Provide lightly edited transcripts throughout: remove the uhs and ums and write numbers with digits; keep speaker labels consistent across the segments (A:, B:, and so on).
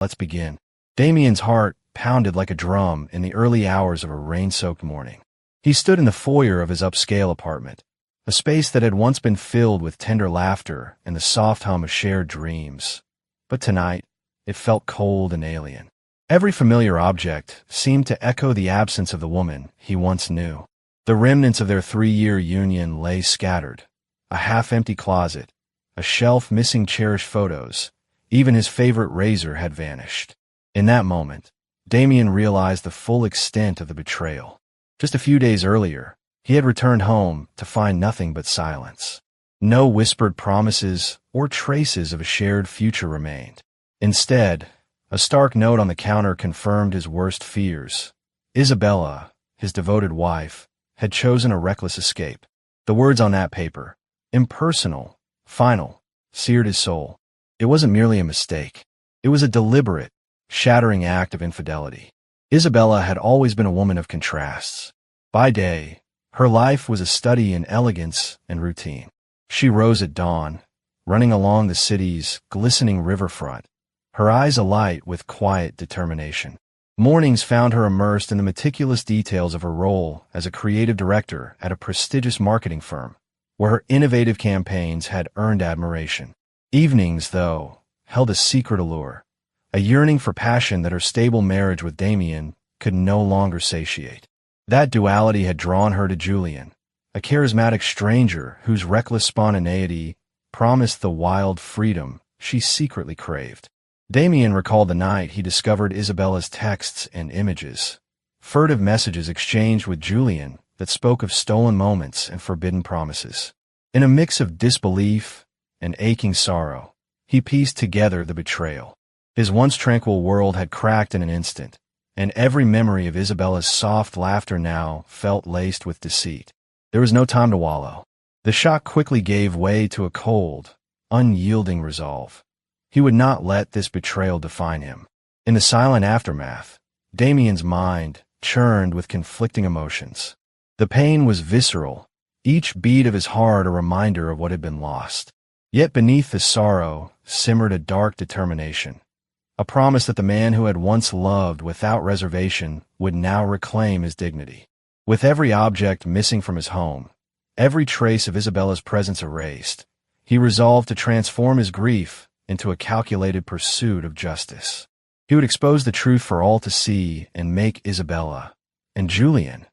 A: Let's begin. Damien's heart pounded like a drum in the early hours of a rain-soaked morning. He stood in the foyer of his upscale apartment, a space that had once been filled with tender laughter and the soft hum of shared dreams. But tonight, it felt cold and alien. Every familiar object seemed to echo the absence of the woman he once knew. The remnants of their 3-year union lay scattered. A half-empty closet, a shelf missing cherished photos, even his favorite razor had vanished. In that moment, Damien realized the full extent of the betrayal. Just a few days earlier, he had returned home to find nothing but silence. No whispered promises or traces of a shared future remained. Instead, a stark note on the counter confirmed his worst fears. Isabella, his devoted wife, had chosen a reckless escape. The words on that paper, impersonal, final, seared his soul. It wasn't merely a mistake. It was a deliberate, shattering act of infidelity. Isabella had always been a woman of contrasts. By day, her life was a study in elegance and routine. She rose at dawn, running along the city's glistening riverfront, her eyes alight with quiet determination. Mornings found her immersed in the meticulous details of her role as a creative director at a prestigious marketing firm, where her innovative campaigns had earned admiration. Evenings, though, held a secret allure, a yearning for passion that her stable marriage with Damien could no longer satiate. That duality had drawn her to Julian, a charismatic stranger whose reckless spontaneity promised the wild freedom she secretly craved. Damien recalled the night he discovered Isabella's texts and images, furtive messages exchanged with Julian that spoke of stolen moments and forbidden promises. In a mix of disbelief and aching sorrow, he pieced together the betrayal. His once tranquil world had cracked in an instant, and every memory of Isabella's soft laughter now felt laced with deceit. There was no time to wallow. The shock quickly gave way to a cold, unyielding resolve. He would not let this betrayal define him. In the silent aftermath, Damien's mind churned with conflicting emotions. The pain was visceral, each beat of his heart a reminder of what had been lost. Yet beneath the sorrow simmered a dark determination, a promise that the man who had once loved without reservation would now reclaim his dignity. With every object missing from his home, every trace of Isabella's presence erased, he resolved to transform his grief into a calculated pursuit of justice. He would expose the truth for all to see and make Isabella and Julian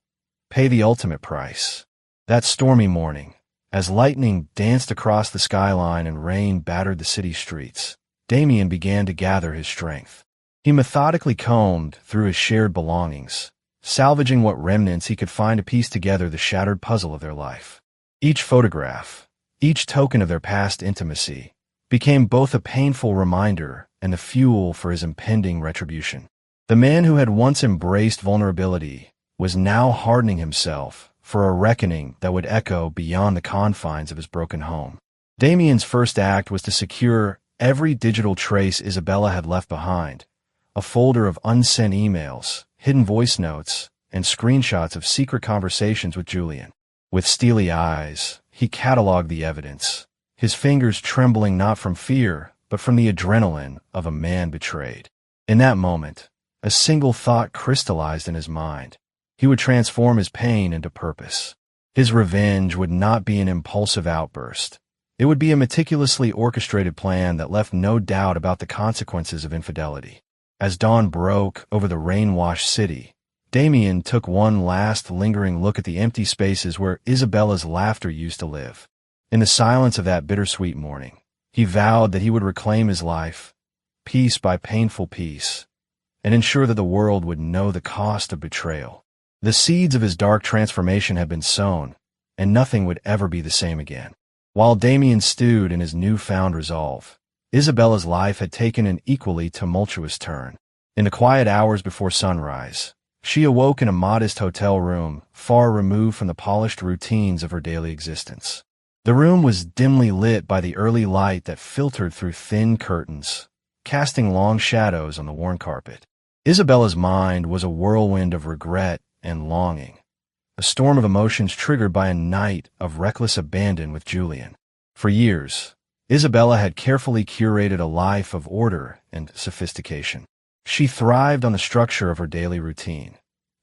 A: pay the ultimate price. That stormy morning, as lightning danced across the skyline and rain battered the city streets, Damien began to gather his strength. He methodically combed through his shared belongings, salvaging what remnants he could find to piece together the shattered puzzle of their life. Each photograph, each token of their past intimacy, became both a painful reminder and the fuel for his impending retribution. The man who had once embraced vulnerability was now hardening himself for a reckoning that would echo beyond the confines of his broken home. Damien's first act was to secure every digital trace Isabella had left behind, a folder of unsent emails, hidden voice notes, and screenshots of secret conversations with Julian. With steely eyes, he cataloged the evidence, his fingers trembling not from fear, but from the adrenaline of a man betrayed. In that moment, a single thought crystallized in his mind. He would transform his pain into purpose. His revenge would not be an impulsive outburst. It would be a meticulously orchestrated plan that left no doubt about the consequences of infidelity. As dawn broke over the rain-washed city, Damien took one last lingering look at the empty spaces where Isabella's laughter used to live. In the silence of that bittersweet morning, he vowed that he would reclaim his life, piece by painful piece, and ensure that the world would know the cost of betrayal. The seeds of his dark transformation had been sown, and nothing would ever be the same again. While Damien stewed in his newfound resolve, Isabella's life had taken an equally tumultuous turn. In the quiet hours before sunrise, she awoke in a modest hotel room, far removed from the polished routines of her daily existence. The room was dimly lit by the early light that filtered through thin curtains, casting long shadows on the worn carpet. Isabella's mind was a whirlwind of regret and longing, a storm of emotions triggered by a night of reckless abandon with Julian. For years, Isabella had carefully curated a life of order and sophistication. She thrived on the structure of her daily routine.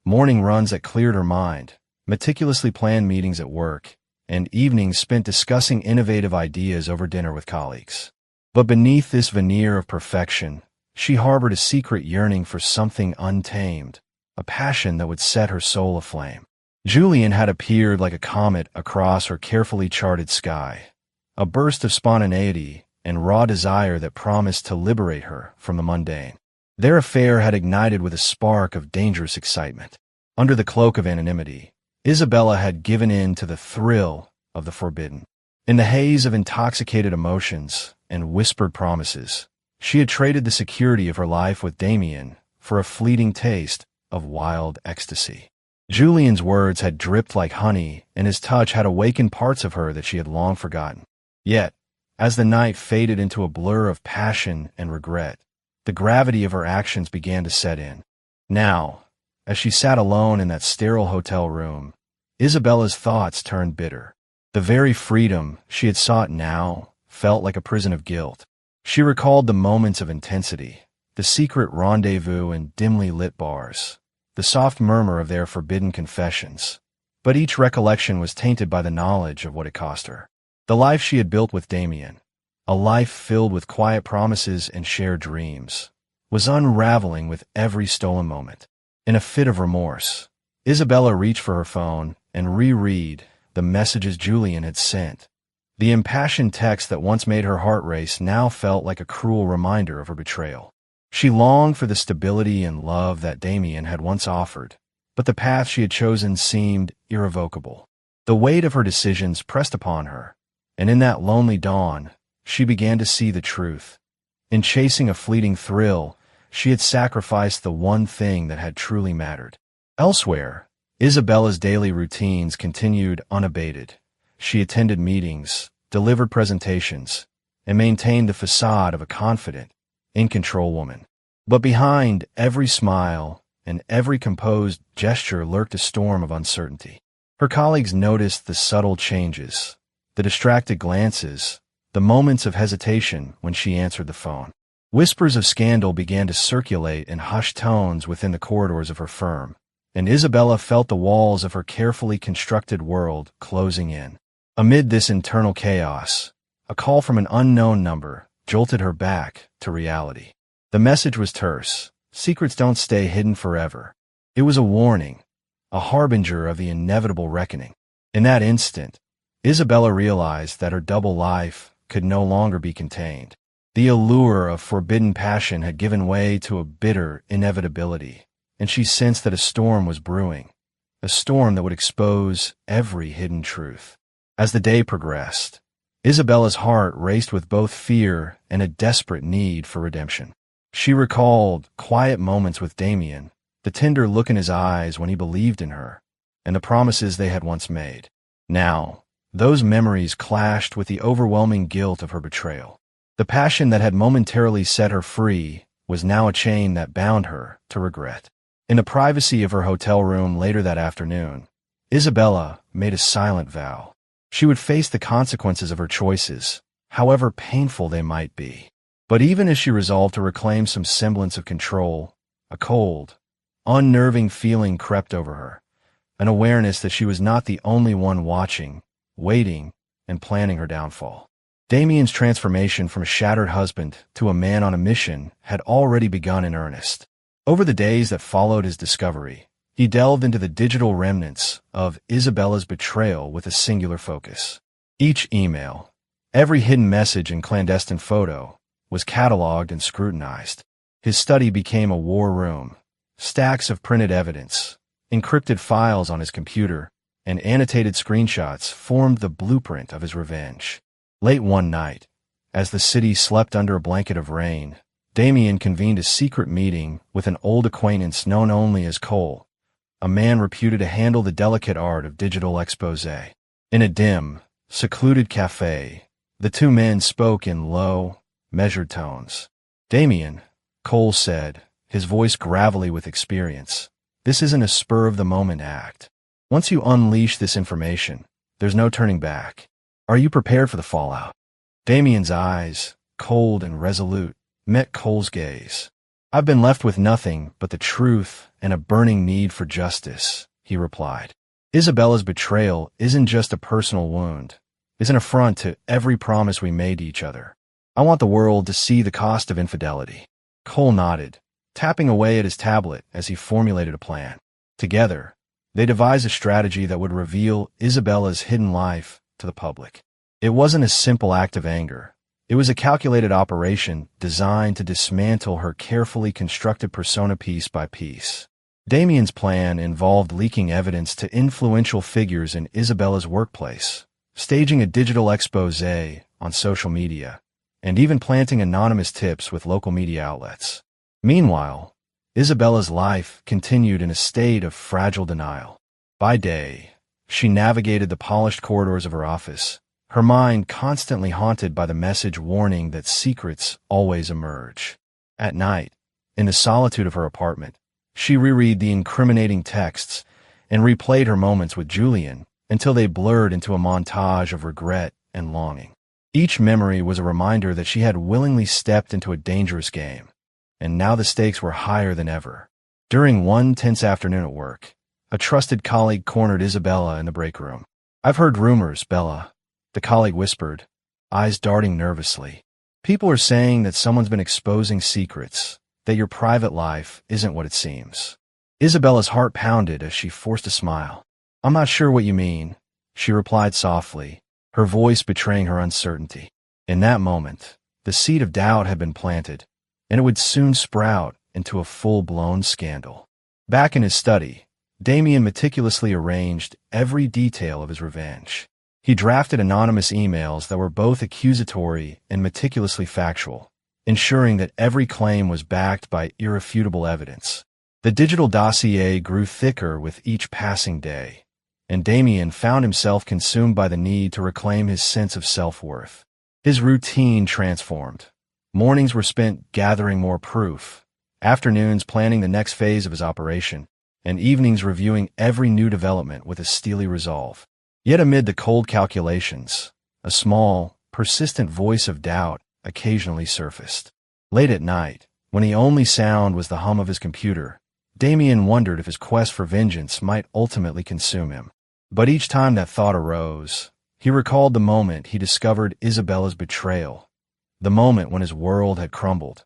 A: Morning runs that cleared her mind, meticulously planned meetings at work, and evenings spent discussing innovative ideas over dinner with colleagues. But beneath this veneer of perfection, she harbored a secret yearning for something untamed, a passion that would set her soul aflame. Julian had appeared like a comet across her carefully charted sky, a burst of spontaneity and raw desire that promised to liberate her from the mundane. Their affair had ignited with a spark of dangerous excitement. Under the cloak of anonymity, Isabella had given in to the thrill of the forbidden. In the haze of intoxicated emotions and whispered promises, she had traded the security of her life with Damien for a fleeting taste of wild ecstasy. Julian's words had dripped like honey, and his touch had awakened parts of her that she had long forgotten. Yet, as the night faded into a blur of passion and regret, the gravity of her actions began to set in. Now, as she sat alone in that sterile hotel room, Isabella's thoughts turned bitter. The very freedom she had sought now felt like a prison of guilt. She recalled the moments of intensity, the secret rendezvous in dimly lit bars, the soft murmur of their forbidden confessions. But each recollection was tainted by the knowledge of what it cost her. The life she had built with Damien, a life filled with quiet promises and shared dreams, was unraveling with every stolen moment. In a fit of remorse, Isabella reached for her phone and reread the messages Julian had sent. The impassioned text that once made her heart race now felt like a cruel reminder of her betrayal. She longed for the stability and love that Damien had once offered, but the path she had chosen seemed irrevocable. The weight of her decisions pressed upon her, and in that lonely dawn, she began to see the truth. In chasing a fleeting thrill, she had sacrificed the one thing that had truly mattered. Elsewhere, Isabella's daily routines continued unabated. She attended meetings, delivered presentations, and maintained the facade of a confident, in-control woman. But behind every smile and every composed gesture lurked a storm of uncertainty. Her colleagues noticed the subtle changes, the distracted glances, the moments of hesitation when she answered the phone. Whispers of scandal began to circulate in hushed tones within the corridors of her firm, and Isabella felt the walls of her carefully constructed world closing in. Amid this internal chaos, a call from an unknown number jolted her back to reality. The message was terse. Secrets don't stay hidden forever. It was a warning, a harbinger of the inevitable reckoning. In that instant, Isabella realized that her double life could no longer be contained. The allure of forbidden passion had given way to a bitter inevitability, and she sensed that a storm was brewing, a storm that would expose every hidden truth. As the day progressed, Isabella's heart raced with both fear and a desperate need for redemption. She recalled quiet moments with Damien, the tender look in his eyes when he believed in her, and the promises they had once made. Now, those memories clashed with the overwhelming guilt of her betrayal. The passion that had momentarily set her free was now a chain that bound her to regret. In the privacy of her hotel room later that afternoon, Isabella made a silent vow. She would face the consequences of her choices, however painful they might be. But even as she resolved to reclaim some semblance of control, a cold, unnerving feeling crept over her, an awareness that she was not the only one watching, waiting, and planning her downfall. Damien's transformation from a shattered husband to a man on a mission had already begun in earnest. Over the days that followed his discovery, he delved into the digital remnants of Isabella's betrayal with a singular focus. Each email, every hidden message and clandestine photo, was cataloged and scrutinized. His study became a war room. Stacks of printed evidence, encrypted files on his computer, and annotated screenshots formed the blueprint of his revenge. Late one night, as the city slept under a blanket of rain, Damien convened a secret meeting with an old acquaintance known only as Cole, a man reputed to handle the delicate art of digital expose. In a dim, secluded cafe, the two men spoke in low, measured tones. "Damien," Cole said, his voice gravelly with experience, "this isn't a spur-of-the-moment act. Once you unleash this information, there's no turning back. Are you prepared for the fallout?" Damien's eyes, cold and resolute, met Cole's gaze. "I've been left with nothing but the truth and a burning need for justice," he replied. "Isabella's betrayal isn't just a personal wound. It's an affront to every promise we made to each other. I want the world to see the cost of infidelity." Cole nodded, tapping away at his tablet as he formulated a plan. Together, they devised a strategy that would reveal Isabella's hidden life to the public. It wasn't a simple act of anger. It was a calculated operation designed to dismantle her carefully constructed persona piece by piece. Damien's plan involved leaking evidence to influential figures in Isabella's workplace, staging a digital exposé on social media, and even planting anonymous tips with local media outlets. Meanwhile, Isabella's life continued in a state of fragile denial. By day, she navigated the polished corridors of her office, her mind constantly haunted by the message warning that secrets always emerge. At night, in the solitude of her apartment, she reread the incriminating texts and replayed her moments with Julian until they blurred into a montage of regret and longing. Each memory was a reminder that she had willingly stepped into a dangerous game, and now the stakes were higher than ever. During one tense afternoon at work, a trusted colleague cornered Isabella in the break room. "I've heard rumors, Bella," the colleague whispered, eyes darting nervously. "People are saying that someone's been exposing secrets, that your private life isn't what it seems." Isabella's heart pounded as she forced a smile. "I'm not sure what you mean," she replied softly, her voice betraying her uncertainty. In that moment, the seed of doubt had been planted, and it would soon sprout into a full-blown scandal. Back in his study, Damien meticulously arranged every detail of his revenge. He drafted anonymous emails that were both accusatory and meticulously factual, ensuring that every claim was backed by irrefutable evidence. The digital dossier grew thicker with each passing day, and Damien found himself consumed by the need to reclaim his sense of self-worth. His routine transformed. Mornings were spent gathering more proof, afternoons planning the next phase of his operation, and evenings reviewing every new development with a steely resolve. Yet amid the cold calculations, a small, persistent voice of doubt occasionally surfaced. Late at night, when the only sound was the hum of his computer, Damien wondered if his quest for vengeance might ultimately consume him. But each time that thought arose, he recalled the moment he discovered Isabella's betrayal, the moment when his world had crumbled,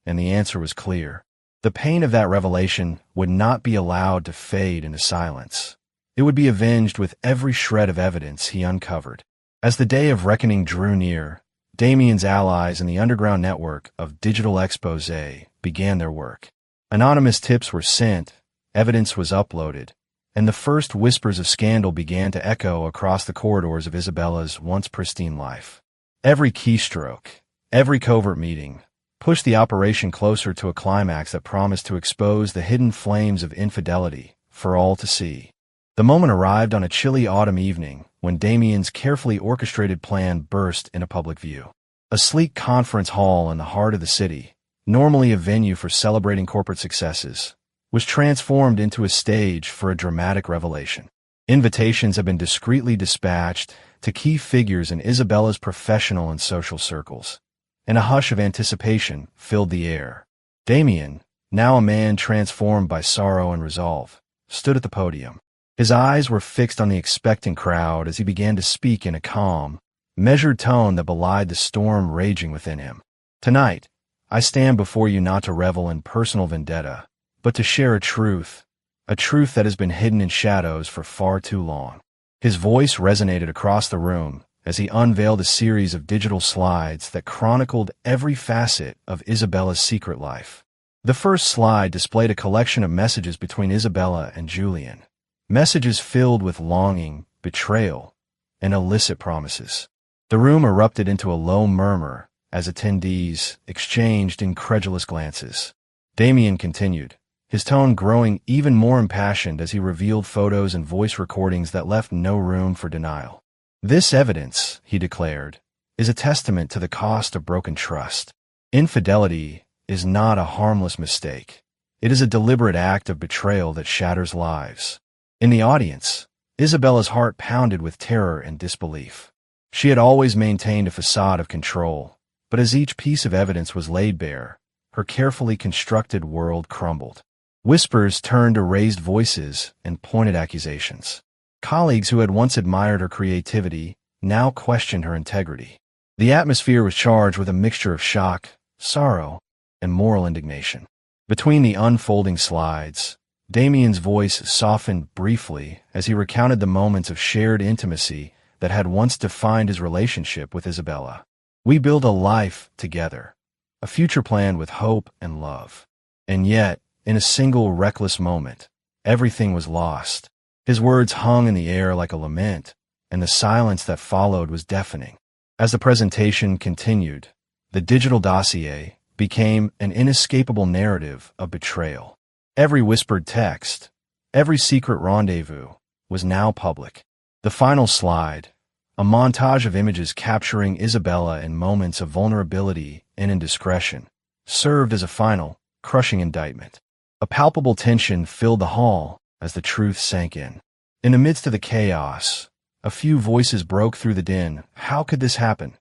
A: and the answer was clear. The pain of that revelation would not be allowed to fade into silence. It would be avenged with every shred of evidence he uncovered. As the day of reckoning drew near, Damien's allies in the underground network of Digital Exposé began their work. Anonymous tips were sent, evidence was uploaded, and the first whispers of scandal began to echo across the corridors of Isabella's once pristine life. Every keystroke, every covert meeting, pushed the operation closer to a climax that promised to expose the hidden flames of infidelity for all to see. The moment arrived on a chilly autumn evening when Damien's carefully orchestrated plan burst into public view. A sleek conference hall in the heart of the city, normally a venue for celebrating corporate successes, was transformed into a stage for a dramatic revelation. Invitations had been discreetly dispatched to key figures in Isabella's professional and social circles, and a hush of anticipation filled the air. Damien, now a man transformed by sorrow and resolve, stood at the podium. His eyes were fixed on the expectant crowd as he began to speak in a calm, measured tone that belied the storm raging within him. "Tonight, I stand before you not to revel in personal vendetta, but to share a truth that has been hidden in shadows for far too long." His voice resonated across the room as he unveiled a series of digital slides that chronicled every facet of Isabella's secret life. The first slide displayed a collection of messages between Isabella and Julian, messages filled with longing, betrayal, and illicit promises. The room erupted into a low murmur as attendees exchanged incredulous glances. Damien continued, his tone growing even more impassioned as he revealed photos and voice recordings that left no room for denial. "This evidence," he declared, "is a testament to the cost of broken trust. Infidelity is not a harmless mistake. It is a deliberate act of betrayal that shatters lives." In the audience, Isabella's heart pounded with terror and disbelief. She had always maintained a facade of control, but as each piece of evidence was laid bare, her carefully constructed world crumbled. Whispers turned to raised voices and pointed accusations. Colleagues who had once admired her creativity now questioned her integrity. The atmosphere was charged with a mixture of shock, sorrow, and moral indignation. Between the unfolding slides, Damien's voice softened briefly as he recounted the moments of shared intimacy that had once defined his relationship with Isabella. We built a life together, a future planned with hope and love. And yet, in a single reckless moment, everything was lost. His words hung in the air like a lament, and the silence that followed was deafening. As the presentation continued, the digital dossier became an inescapable narrative of betrayal. Every whispered text, every secret rendezvous, was now public. The final slide, a montage of images capturing Isabella in moments of vulnerability and indiscretion, served as a final, crushing indictment. A palpable tension filled the hall as the truth sank in. In the midst of the chaos, a few voices broke through the din. How could this happen?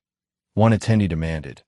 A: One attendee demanded,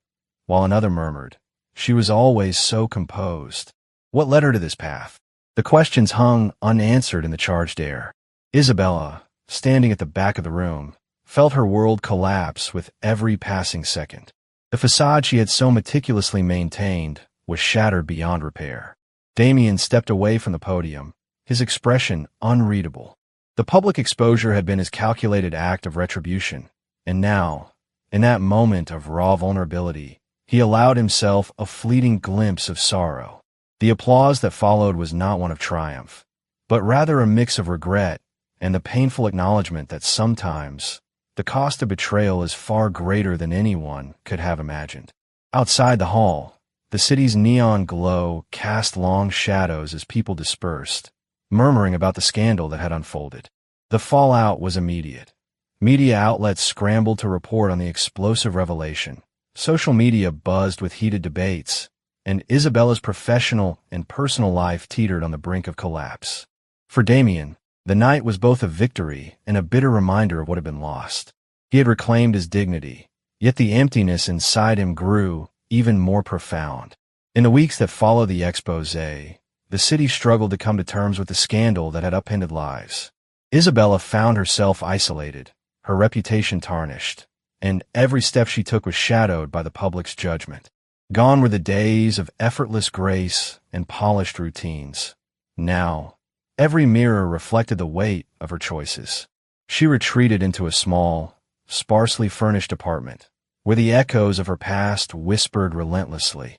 A: while another murmured, she was always so composed. What led her to this path? The questions hung unanswered in the charged air. Isabella, standing at the back of the room, felt her world collapse with every passing second. The facade she had so meticulously maintained was shattered beyond repair. Damien stepped away from the podium, his expression unreadable. The public exposure had been his calculated act of retribution, and now, in that moment of raw vulnerability, he allowed himself a fleeting glimpse of sorrow. The applause that followed was not one of triumph, but rather a mix of regret and the painful acknowledgement that sometimes the cost of betrayal is far greater than anyone could have imagined. Outside the hall, the city's neon glow cast long shadows as people dispersed, murmuring about the scandal that had unfolded. The fallout was immediate. Media outlets scrambled to report on the explosive revelation. Social media buzzed with heated debates, and Isabella's professional and personal life teetered on the brink of collapse. For Damien, the night was both a victory and a bitter reminder of what had been lost. He had reclaimed his dignity, yet the emptiness inside him grew even more profound. In the weeks that followed the expose, the city struggled to come to terms with the scandal that had upended lives. Isabella found herself isolated, her reputation tarnished, and every step she took was shadowed by the public's judgment. Gone were the days of effortless grace and polished routines. Now, every mirror reflected the weight of her choices. She retreated into a small, sparsely furnished apartment, where the echoes of her past whispered relentlessly,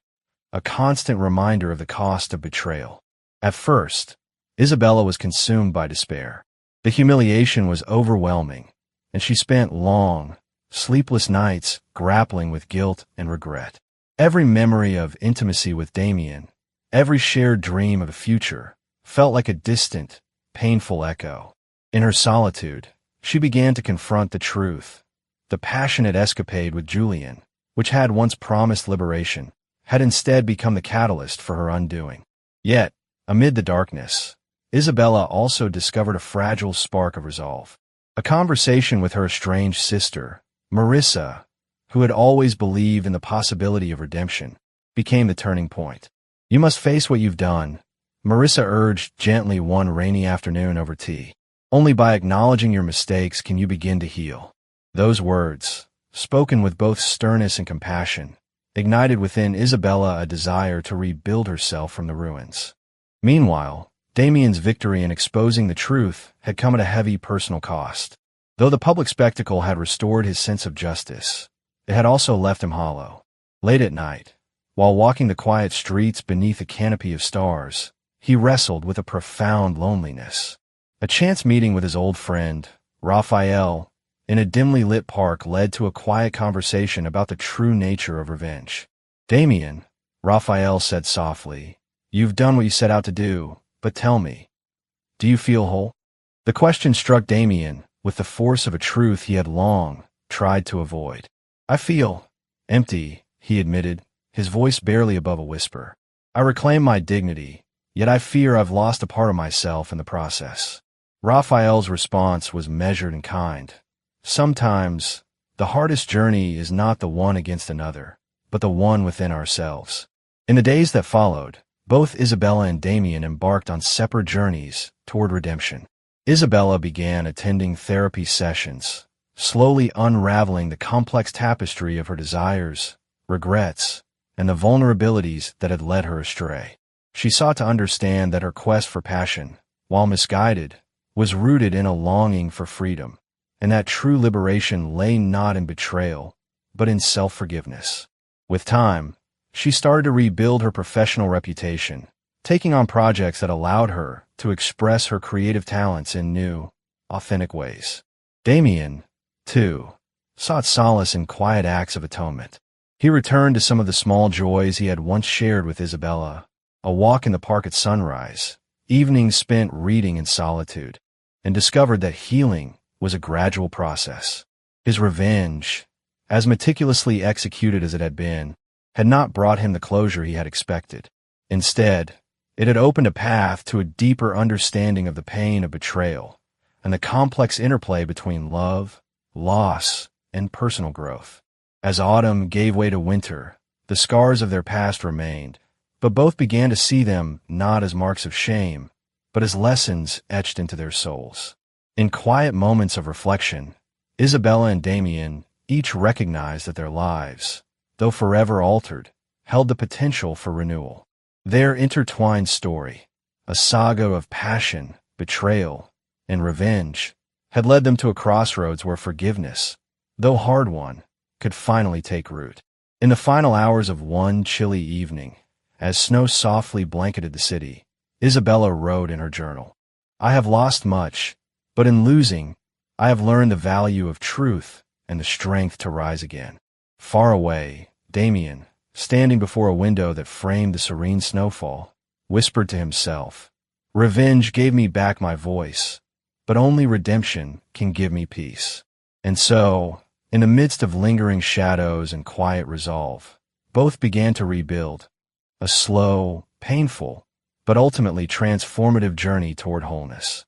A: a constant reminder of the cost of betrayal. At first, Isabella was consumed by despair. The humiliation was overwhelming, and she spent long, sleepless nights grappling with guilt and regret. Every memory of intimacy with Damien, every shared dream of a future, felt like a distant, painful echo. In her solitude, she began to confront the truth. The passionate escapade with Julian, which had once promised liberation, had instead become the catalyst for her undoing. Yet, amid the darkness, Isabella also discovered a fragile spark of resolve. A conversation with her estranged sister, Marissa, who had always believed in the possibility of redemption, became the turning point. You must face what you've done, Marissa urged gently one rainy afternoon over tea. Only by acknowledging your mistakes can you begin to heal. Those words, spoken with both sternness and compassion, ignited within Isabella a desire to rebuild herself from the ruins. Meanwhile, Damien's victory in exposing the truth had come at a heavy personal cost. Though the public spectacle had restored his sense of justice, it had also left him hollow. Late at night, while walking the quiet streets beneath a canopy of stars, he wrestled with a profound loneliness. A chance meeting with his old friend, Raphael, in a dimly lit park led to a quiet conversation about the true nature of revenge. Damien, Raphael said softly, you've done what you set out to do, but tell me, do you feel whole? The question struck Damien with the force of a truth he had long tried to avoid. I feel empty, he admitted, his voice barely above a whisper. I reclaim my dignity, yet I fear I've lost a part of myself in the process. Raphael's response was measured and kind. Sometimes The hardest journey is not the one against another, but the one within ourselves. In the days that followed, both Isabella and Damien embarked on separate journeys toward redemption. Isabella began attending therapy sessions, slowly unraveling the complex tapestry of her desires, regrets, and the vulnerabilities that had led her astray. She sought to understand that her quest for passion, while misguided, was rooted in a longing for freedom, and that true liberation lay not in betrayal, but in self-forgiveness. With time, she started to rebuild her professional reputation, taking on projects that allowed her to express her creative talents in new, authentic ways. Damien, too, sought solace in quiet acts of atonement. He returned to some of the small joys he had once shared with Isabella, a walk in the park at sunrise, evenings spent reading in solitude, and discovered that healing was a gradual process. His revenge, as meticulously executed as it had been, had not brought him the closure he had expected. Instead, it had opened a path to a deeper understanding of the pain of betrayal and the complex interplay between love, loss, and personal growth. As autumn gave way to winter, the scars of their past remained, but both began to see them not as marks of shame, but as lessons etched into their souls. In quiet moments of reflection, Isabella and Damien each recognized that their lives, though forever altered, held the potential for renewal. Their intertwined story, a saga of passion, betrayal, and revenge, had led them to a crossroads where forgiveness, though hard won, could finally take root. In the final hours of one chilly evening, as snow softly blanketed the city, Isabella wrote in her journal, "I have lost much, but in losing, I have learned the value of truth and the strength to rise again." Far away, Damien, standing before a window that framed the serene snowfall, whispered to himself, "Revenge gave me back my voice, but only redemption can give me peace." And so, in the midst of lingering shadows and quiet resolve, both began to rebuild, a slow, painful, but ultimately transformative journey toward wholeness.